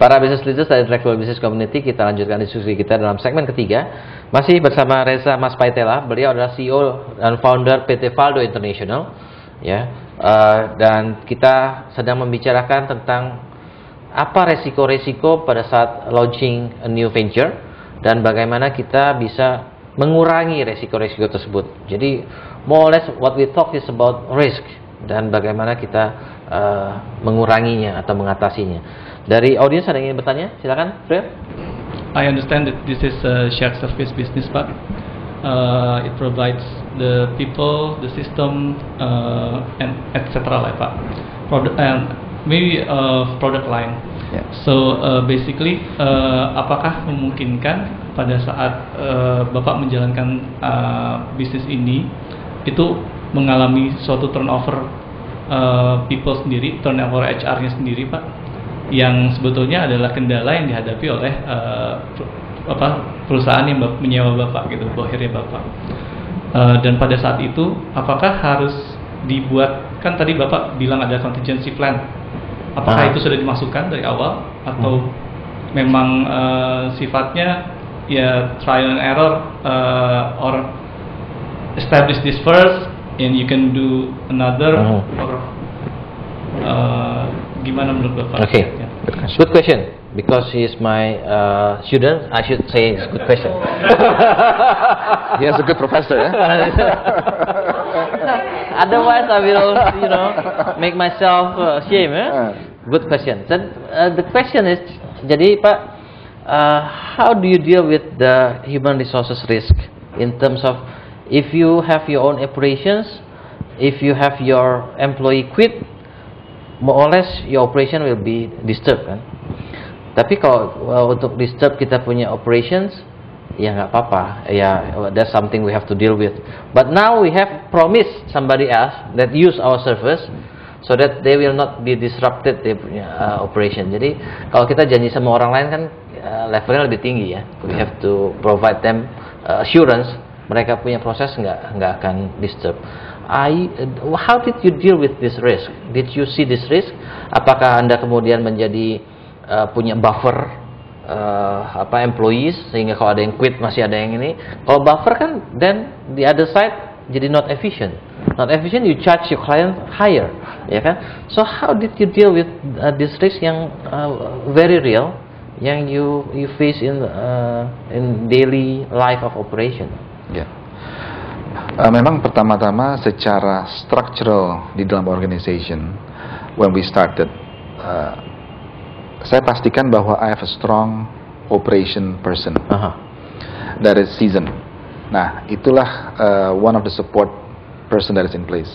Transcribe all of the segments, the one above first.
Para business leaders dari Dragwell Business Community, kita lanjutkan diskusi kita dalam segmen ketiga. Masih bersama Reza Mas Paitela. Beliau adalah CEO dan founder PT Valdo International. Ya, dan kita sedang membicarakan tentang apa resiko-resiko pada saat launching a new venture dan bagaimana kita bisa mengurangi resiko-resiko tersebut. Jadi, more or less what we talk is about risk dan bagaimana kita menguranginya atau mengatasinya. Dari audiens ada yang ingin bertanya? Silakan, Fred. I understand that this is a shared service business, Pak. It provides the people, the system, and etc. lah, Pak. Maybe product line. Yeah. So basically, apakah memungkinkan pada saat Bapak menjalankan bisnis ini itu mengalami suatu turnover people sendiri, turnover HR-nya sendiri, Pak? Yang sebetulnya adalah kendala yang dihadapi oleh perusahaan yang menyewa Bapak gitu, akhirnya Bapak. Dan pada saat itu, apakah harus dibuat, kan tadi Bapak bilang ada contingency plan, apakah itu sudah dimasukkan dari awal atau memang sifatnya ya trial and error, or establish this first and you can do another, or gimana menurut Bapak? Okay, good question. Because he is my student, I should say it's a good question. He has a good professor, ya? Otherwise, I will, make myself ashamed. Good question. Then the question is, jadi Pak, how do you deal with the human resources risk in terms of if you have your own operations, if you have your employee quit, more or less your operation will be disturbed, kan? Tapi kalau untuk disturb kita punya operations, ya nggak apa-apa. Ya, that's something we have to deal with. But now we have promised somebody else that use our service, so that they will not be disrupted their punya operation. Jadi kalau kita janji sama orang lain kan levelnya lebih tinggi ya. We have to provide them assurance mereka punya proses nggak akan disturb. How did you deal with this risk? Did you see this risk? Apakah Anda kemudian menjadi punya buffer employees sehingga kalau ada yang quit masih ada yang ini. Kalau buffer kan then the other side jadi not efficient. Not efficient, you charge your client higher, ya kan? So how did you deal with this risk yang very real yang you face in daily life of operation? Ya. Memang pertama-tama secara structural di dalam organization, when we started, saya pastikan bahwa I have a strong operation person that is seasoned. Nah, itulah one of the support person that is in place.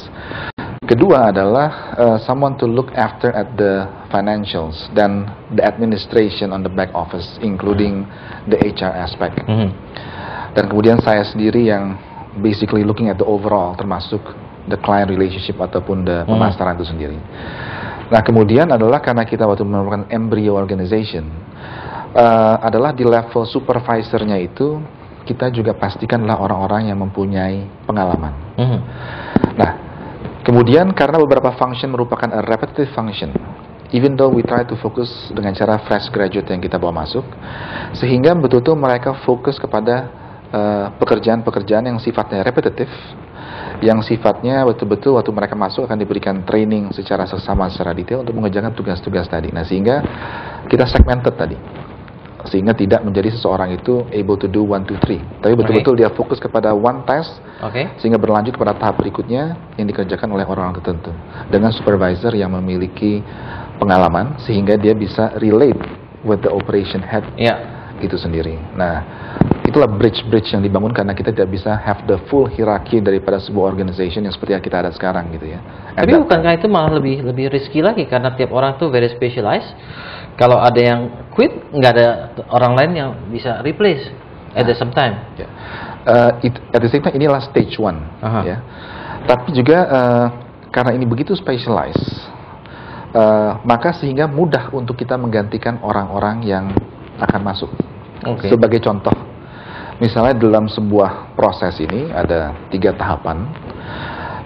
Kedua adalah someone to look after at the financials dan the administration on the back office, including the HR aspect. Dan kemudian saya sendiri yang basically looking at the overall, termasuk the client relationship ataupun the pemasaran itu sendiri. Nah, kemudian adalah karena kita waktu menemukan embryo organization, adalah di level supervisornya itu kita juga pastikanlah orang-orang yang mempunyai pengalaman. Nah, kemudian karena beberapa function merupakan a repetitive function, even though we try to focus dengan cara fresh graduate yang kita bawa masuk, sehingga betul-betul mereka fokus kepada pekerjaan-pekerjaan yang sifatnya repetitif, yang sifatnya betul-betul waktu mereka masuk akan diberikan training secara seksama, secara detail untuk mengerjakan tugas-tugas tadi. Nah, sehingga kita segmented tadi, sehingga tidak menjadi seseorang itu able to do 1, 2, 3, tapi betul-betul dia fokus kepada one task, sehingga berlanjut kepada tahap berikutnya yang dikerjakan oleh orang tertentu dengan supervisor yang memiliki pengalaman, sehingga dia bisa relate with the operation head itu sendiri. Nah, itulah bridge yang dibangun karena kita tidak bisa have the full hierarchy daripada sebuah organization yang seperti yang kita ada sekarang gitu ya. Tapi bukankah itu malah lebih risky lagi karena tiap orang tuh very specialized. Kalau ada yang quit, nggak ada orang lain yang bisa replace at the same time. At the same time inilah stage 1 ya. Tapi juga karena ini begitu specialized, maka sehingga mudah untuk kita menggantikan orang-orang yang akan masuk. Sebagai contoh, misalnya dalam sebuah proses ini ada 3 tahapan.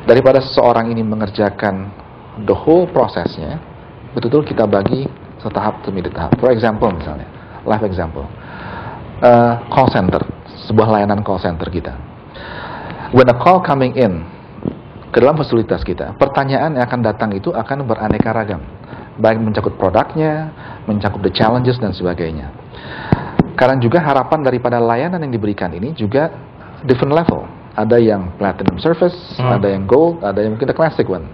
Daripada seseorang ini mengerjakan the whole prosesnya, betul-betul kita bagi setahap demi tahap. For example misalnya, live example, call center, sebuah layanan call center kita. When a call coming in ke dalam fasilitas kita, pertanyaan yang akan datang itu akan beraneka ragam, baik mencakup produknya, mencakup the challenges dan sebagainya. Karena juga harapan daripada layanan yang diberikan ini juga different level. Ada yang platinum service, ada yang gold, ada yang mungkin the classic one.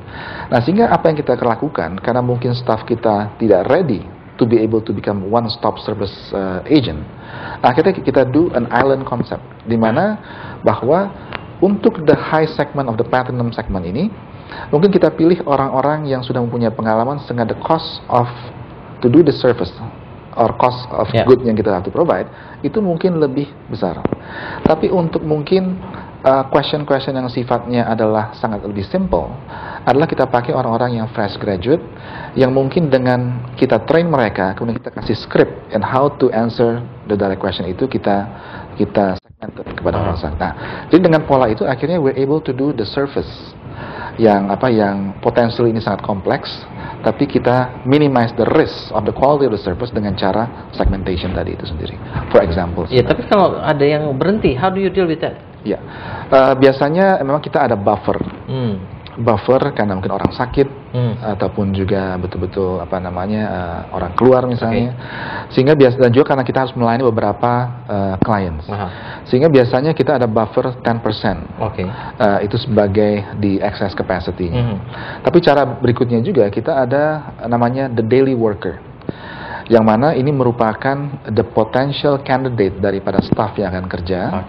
Nah, sehingga apa yang kita lakukan, karena mungkin staff kita tidak ready to be able to become one-stop service agent, akhirnya kita do an island concept, di mana bahwa untuk the high segment of the platinum segment ini, mungkin kita pilih orang-orang yang sudah mempunyai pengalaman, sehingga the cost of to do the service or cost of good yang kita have to provide itu mungkin lebih besar. Tapi untuk mungkin question-question yang sifatnya adalah sangat lebih simple, adalah kita pakai orang-orang yang fresh graduate, yang mungkin dengan kita train mereka, kemudian kita kasih script and how to answer the direct question itu kita segmented kepada orang. Nah, jadi dengan pola itu akhirnya we're able to do the service yang potensial ini sangat kompleks, tapi kita minimize the risk of the quality of the service dengan cara segmentation tadi itu sendiri. For example. Ya, tapi kalau ada yang berhenti, how do you deal with that? Ya, biasanya memang kita ada buffer. Buffer karena mungkin orang sakit ataupun juga betul-betul orang keluar misalnya. Sehingga dan juga karena kita harus melayani beberapa clients. Sehingga biasanya kita ada buffer 10%. Itu sebagai di excess capacity-nya. Tapi cara berikutnya juga kita ada namanya the daily worker, yang mana ini merupakan the potential candidate daripada staff yang akan kerja,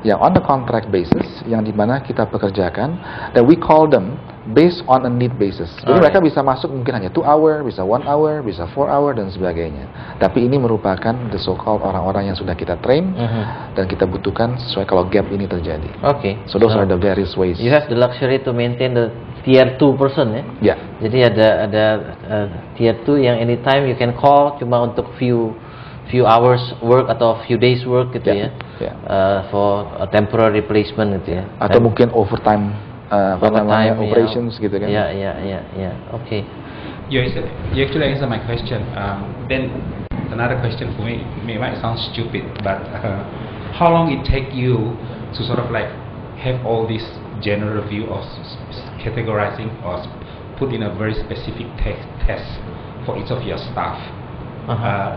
yang on the contract basis, yang dimana kita pekerjakan, dan we call them based on a need basis. Jadi mereka bisa masuk mungkin hanya 2 hour, bisa 1 hour, bisa 4 hour dan sebagainya. Tapi ini merupakan the so-called orang-orang yang sudah kita train dan kita butuhkan sesuai kalau gap ini terjadi. So those are the various ways. You have the luxury to maintain the tier 2 person ya. Jadi ada tier 2 yang anytime you can call, cuma untuk few hours work atau few days work gitu for a temporary replacement gitu ya. Atau mungkin overtime operations gitu kan. Okay. You actually answer my question. Then another question for me, might sound stupid, but how long it take you to sort of like have all this general view of categorizing or put in a very specific test for each of your staff?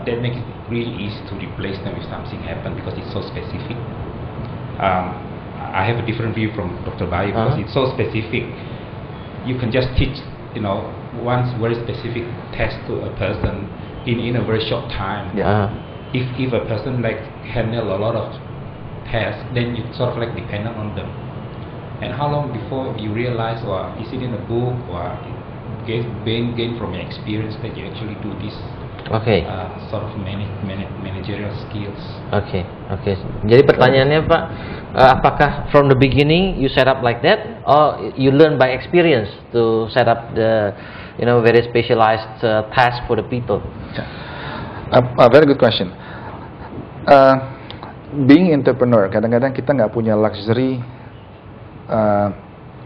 That makes it really easy to replace them if something happens because it's so specific. I have a different view from Dr. Bayu because it's so specific. You can just teach, one very specific test to a person in a very short time. If a person like handle a lot of tests, then you sort of like dependent on them. And how long before you realize, or is it in a book, or gain from your experience that you actually do this sort of managerial skills? Jadi pertanyaannya Pak, apakah from the beginning you set up like that, or you learn by experience to set up the very specialized task for the people? A very good question. Being entrepreneur, kadang-kadang kita nggak punya luxury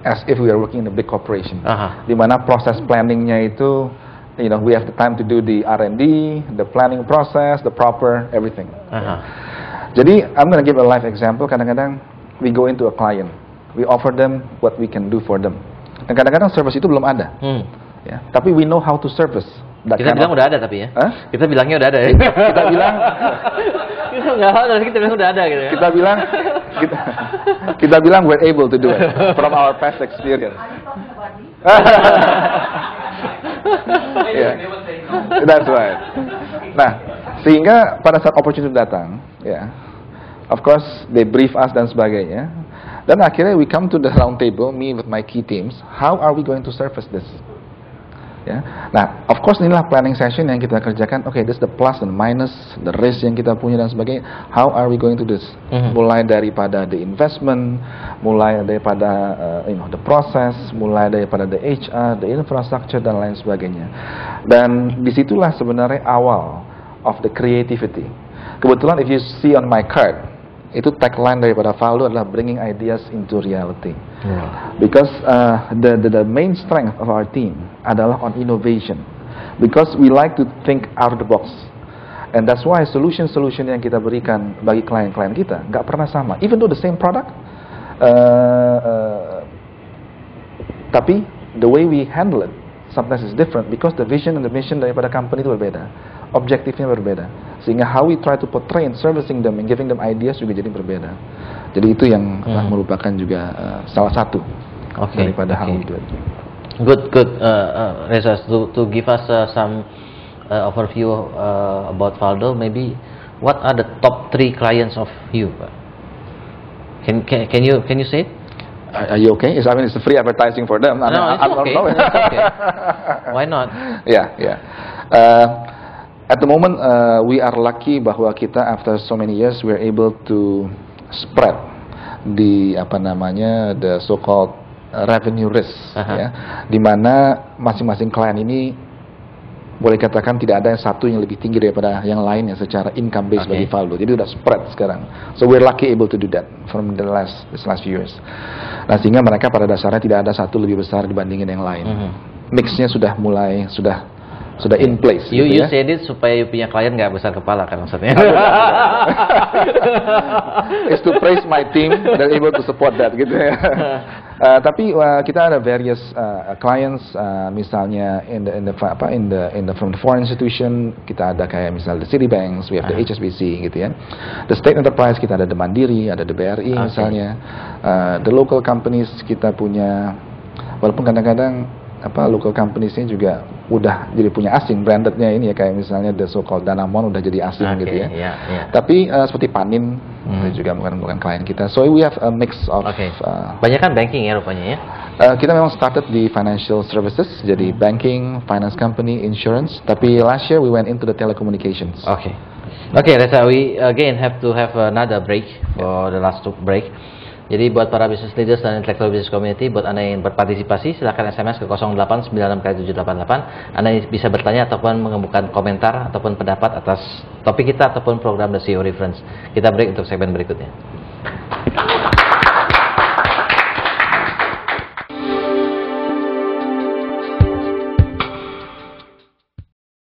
as if we are working in a big corporation, di mana proses planningnya itu, we have the time to do the R&D, the planning process, the proper everything. Jadi I'm gonna give a live example. Kadang-kadang we go into a client, we offer them what we can do for them. Dan kadang-kadang service itu belum ada, tapi we know how to service. Kita bilang udah ada tapi ya. Kita bilangnya udah ada ya. Kita bilang kita bilang udah ada gitu ya. Kita bilang we're able to do it from our past experience. That's right. Nah, sehingga pada saat opportunity datang, of course they brief us dan sebagainya. Dan akhirnya we come to the round table, me with my key teams. How are we going to surface this? Nah, of course inilah planning session yang kita kerjakan. This is the plus and minus, the risk yang kita punya dan sebagainya. How are we going to do this? Mulai daripada the investment, mulai daripada the process, mulai daripada the HR, the infrastructure dan lain sebagainya. Dan disitulah sebenarnya awal of the creativity. Kebetulan if you see on my card, itu tagline daripada Valdo adalah bringing ideas into reality. Because the main strength of our team adalah on innovation. Because we like to think out of the box. And that's why solution-solution yang kita berikan bagi klien-klien kita nggak pernah sama. Even though the same product, tapi the way we handle it sometimes is different because the vision and the mission daripada company itu berbeda, objektifnya berbeda, sehingga how we try to portray and servicing them and giving them ideas juga jadi berbeda. Jadi itu yang merupakan juga salah satu daripada how we do it. Good, Reza, to give us some overview about Valdo, maybe what are the top 3 clients of you? Can you say it? Are you okay? I mean, it's a free advertising for them. No, it's okay. It's okay. Why not? Yeah. At the moment, we are lucky bahwa kita after so many years we are able to spread the the so-called revenue risk, ya, di mana masing-masing klien ini boleh katakan tidak ada yang satu yang lebih tinggi daripada yang lainnya secara income base bagi Valdo. Jadi udah spread sekarang. So we're lucky able to do that from the last few years. Nah, sehingga mereka pada dasarnya tidak ada satu lebih besar dibandingin yang lain. Mixnya sudah in place. You said it supaya punya klien nggak besar kepala kan maksudnya. Is to praise my team that able to support that gitu ya. Tapi kita ada various clients, misalnya from the foreign institution kita ada kayak misalnya the Citibanks, we have the HSBC gitu ya. The state enterprise kita ada the Mandiri, ada the BRI misalnya. The local companies kita punya, walaupun kadang-kadang local companies-nya juga udah jadi punya asing brandednya ini ya, kayak misalnya the so-called Danamon udah jadi asing gitu ya. Tapi seperti Panin itu juga bukan klien kita. So we have a mix of banyak kan banking ya rupanya ya. Kita memang started di financial services, jadi banking, finance company, insurance. Tapi last year we went into the telecommunications. Okay, Reza, we again have to have another break for the last break. Jadi buat para business leaders dan intellectual business community, buat Anda yang berpartisipasi, silakan SMS ke 0896 Anda bisa bertanya ataupun mengemukakan komentar ataupun pendapat atas topik kita ataupun program The CEO Reference. Kita break untuk segmen berikutnya.